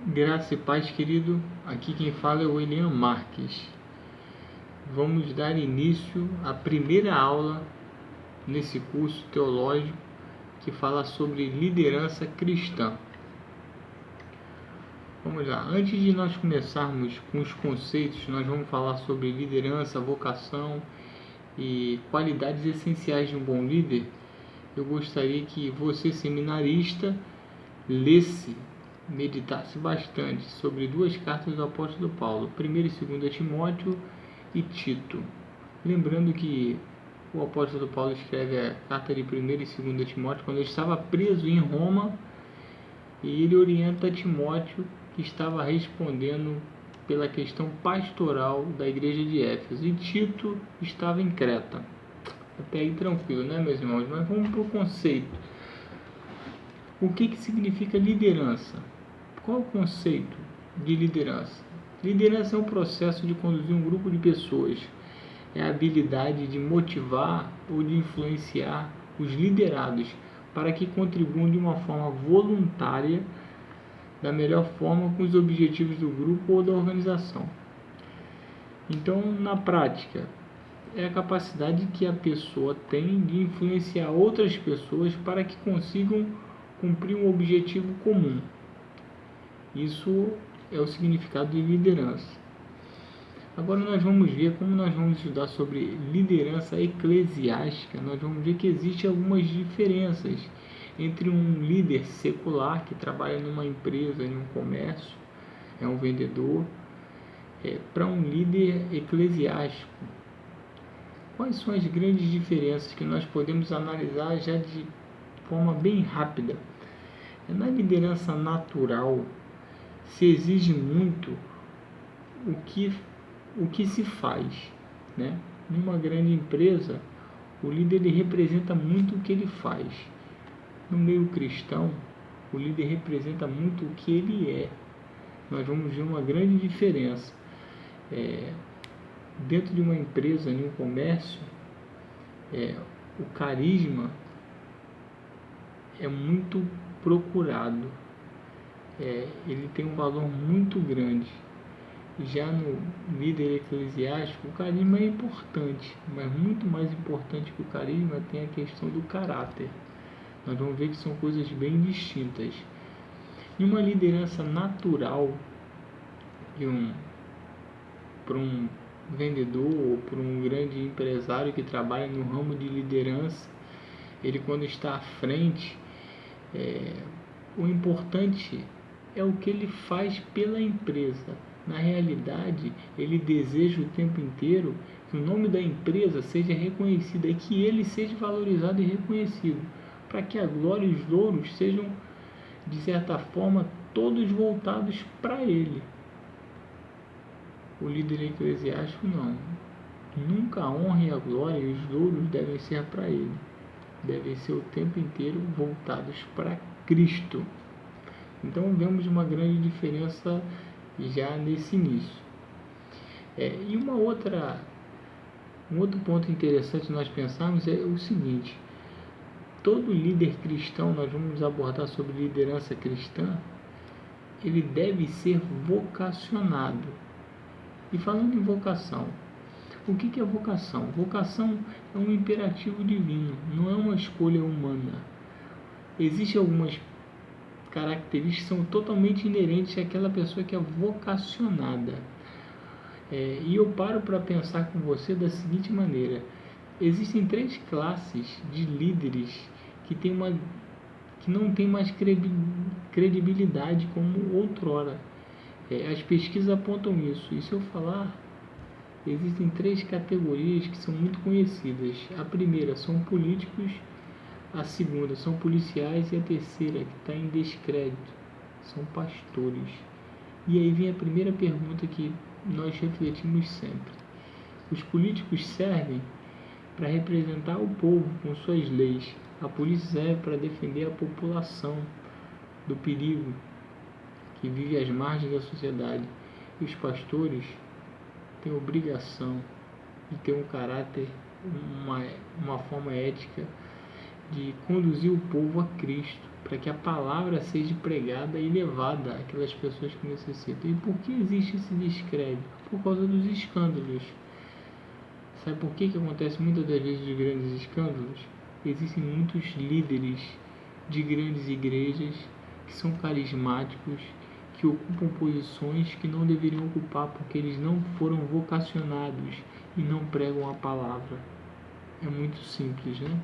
Graça e paz, querido. Aqui quem fala é o William Marques. Vamos dar início à primeira aula nesse curso teológico que fala sobre liderança cristã. Vamos lá. Antes de nós começarmos com os conceitos, nós vamos falar sobre liderança, vocação e qualidades essenciais de um bom líder. Eu gostaria que você, seminarista, meditasse bastante sobre duas cartas do apóstolo Paulo, 1 e 2 Timóteo e Tito. Lembrando que o apóstolo Paulo escreve a carta de 1 e 2 Timóteo quando ele estava preso em Roma, e ele orienta Timóteo, que estava respondendo pela questão pastoral da igreja de Éfeso, e Tito estava em Creta. Até aí tranquilo, né, meus irmãos? Mas vamos para o conceito. O que significa liderança? Qual o conceito de liderança? Liderança é um processo de conduzir um grupo de pessoas. É a habilidade de motivar ou de influenciar os liderados para que contribuam de uma forma voluntária, da melhor forma, com os objetivos do grupo ou da organização. Então, na prática, é a capacidade que a pessoa tem de influenciar outras pessoas para que consigam cumprir um objetivo comum. Isso é o significado de liderança. Agora nós vamos ver, como nós vamos estudar sobre liderança eclesiástica, nós vamos ver que existem algumas diferenças entre um líder secular que trabalha numa empresa, em um comércio, é um vendedor, para um líder eclesiástico. Quais são as grandes diferenças que nós podemos analisar já de forma bem rápida? Na liderança natural, se exige muito o que se faz, né? Numa grande empresa, o líder ele representa muito o que ele faz. No meio cristão, o líder representa muito o que ele é. Nós vamos ver uma grande diferença. Dentro de uma empresa, em um comércio, o carisma é muito procurado. Ele tem um valor muito grande. Já no líder eclesiástico, o carisma é importante, mas muito mais importante que o carisma tem a questão do caráter. Nós vamos ver que são coisas bem distintas. E uma liderança natural para um vendedor ou para um grande empresário que trabalha no ramo de liderança, ele, quando está à frente, o importante é o que ele faz pela empresa. Na realidade, ele deseja o tempo inteiro que o nome da empresa seja reconhecido e que ele seja valorizado e reconhecido, para que a glória e os louros sejam, de certa forma, todos voltados para ele. O líder eclesiástico não. Nunca a honra e a glória e os louros devem ser para ele. Devem ser o tempo inteiro voltados para Cristo. Então vemos uma grande diferença já nesse início. E um outro ponto interessante nós pensarmos é o seguinte: todo líder cristão, nós vamos abordar sobre liderança cristã, ele deve ser vocacionado. E falando em vocação, o que é vocação? Vocação é um imperativo divino, não é uma escolha humana. Existem algumas características que são totalmente inerentes àquela pessoa que é vocacionada. E eu paro para pensar com você da seguinte maneira: existem três classes de líderes que não têm mais credibilidade como outrora. As pesquisas apontam isso. E se eu falar, existem três categorias que são muito conhecidas. A primeira são políticos, a segunda são policiais e a terceira, que está em descrédito, são pastores. E aí vem a primeira pergunta que nós refletimos sempre. Os políticos servem para representar o povo com suas leis. A polícia serve para defender a população do perigo que vive às margens da sociedade. E os pastores têm a obrigação de ter um caráter, uma forma ética de conduzir o povo a Cristo, para que a palavra seja pregada e levada àquelas pessoas que necessitam. E por que existe esse descrédito? Por causa dos escândalos. Sabe por que acontece muitas das vezes os grandes escândalos? Existem muitos líderes de grandes igrejas que são carismáticos, que ocupam posições que não deveriam ocupar porque eles não foram vocacionados e não pregam a palavra. É muito simples, né?